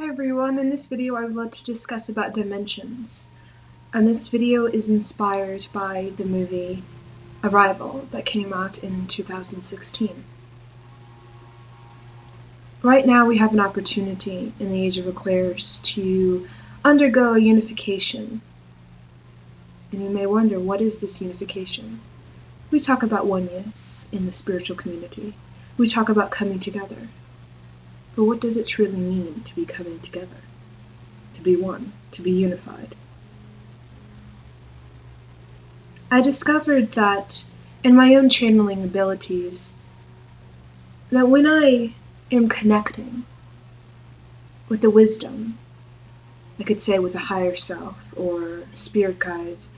Hi everyone, in this video I would like to discuss about dimensions. And this video is inspired by the movie Arrival that came out in 2016. Right now we have an opportunity in the Age of Aquarius to undergo a unification. And you may wonder, what is this unification? We talk about oneness in the spiritual community. We talk about coming together. But what does it truly mean to be coming together? To be one, to be unified? I discovered that in my own channeling abilities, that when I am connecting with the wisdom, I could say with a higher self or spirit guides,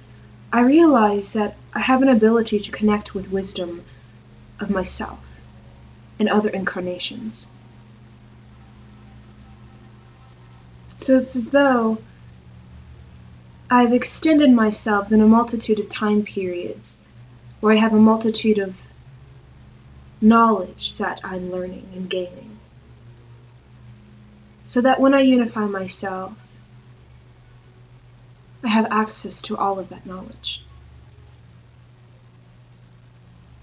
I realize that I have an ability to connect with wisdom of myself and other incarnations. So it's as though I've extended myself in a multitude of time periods where I have a multitude of knowledge that I'm learning and gaining. So that when I unify myself, I have access to all of that knowledge.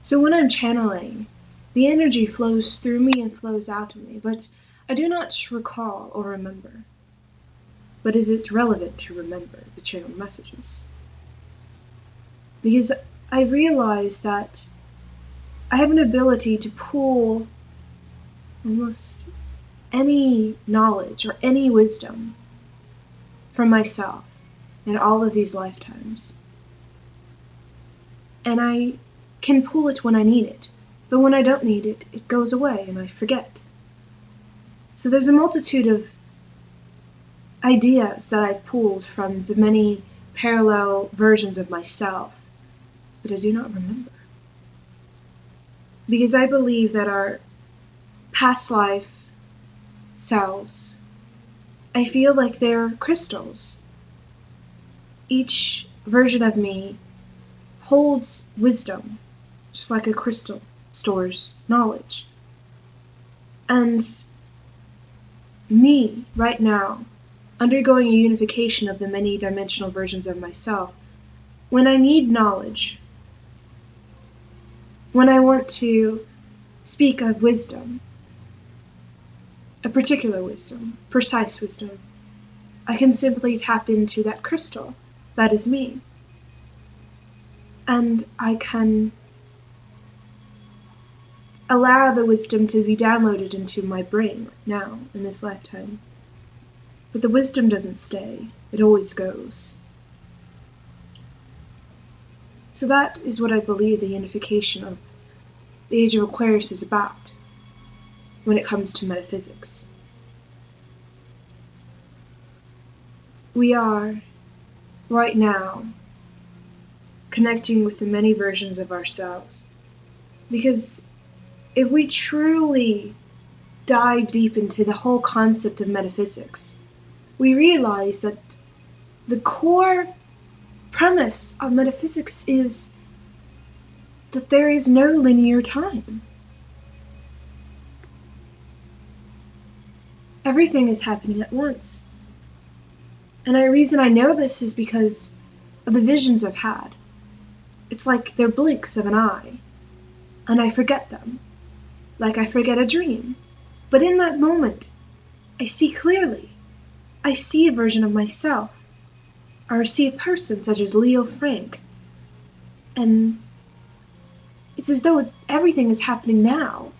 So when I'm channeling, the energy flows through me and flows out of me, but I do not recall or remember. But is it relevant to remember the channeled messages? Because I realize that I have an ability to pull almost any knowledge or any wisdom from myself in all of these lifetimes. And I can pull it when I need it, but when I don't need it, it goes away and I forget. So there's a multitude of ideas that I've pulled from the many parallel versions of myself, but I do not remember. Because I believe that our past life selves, I feel like they're crystals. Each version of me holds wisdom, just like a crystal stores knowledge. And me, right now, undergoing a unification of the many dimensional versions of myself, when I need knowledge, when I want to speak of wisdom, a particular wisdom, precise wisdom, I can simply tap into that crystal that is me. And I can allow the wisdom to be downloaded into my brain right now, in this lifetime. But the wisdom doesn't stay, it always goes. So that is what I believe the unification of the Age of Aquarius is about, when it comes to metaphysics. We are, right now, connecting with the many versions of ourselves. Because if we truly dive deep into the whole concept of metaphysics, we realize that the core premise of metaphysics is that there is no linear time. Everything is happening at once. And the reason I know this is because of the visions I've had. It's like they're blinks of an eye, and I forget them, like I forget a dream. But in that moment, I see clearly. I see a version of myself, or I see a person such as Leo Frank, and it's as though everything is happening now.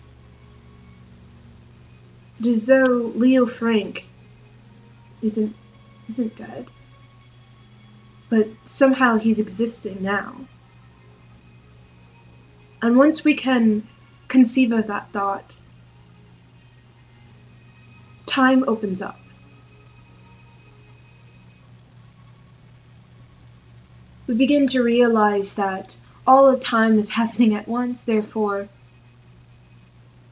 It is as though Leo Frank isn't dead, but somehow he's existing now. And once we can conceive of that thought, time opens up. We begin to realize that all of time is happening at once, therefore,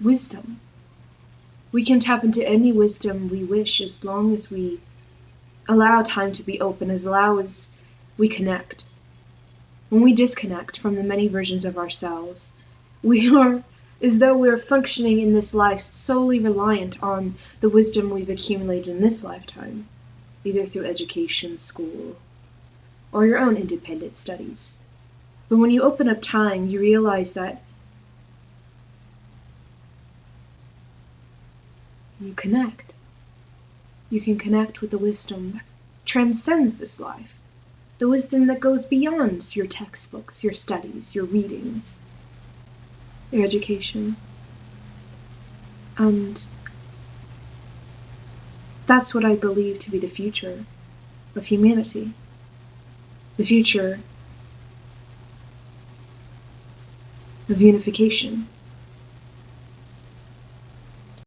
wisdom. We can tap into any wisdom we wish as long as we allow time to be open, as long as we connect. When we disconnect from the many versions of ourselves, we are as though we're functioning in this life solely reliant on the wisdom we've accumulated in this lifetime, either through education, school, or your own independent studies. But when you open up time, you realize that you connect. You can connect with the wisdom that transcends this life, the wisdom that goes beyond your textbooks, your studies, your readings, your education. And that's what I believe to be the future of humanity. The future of unification.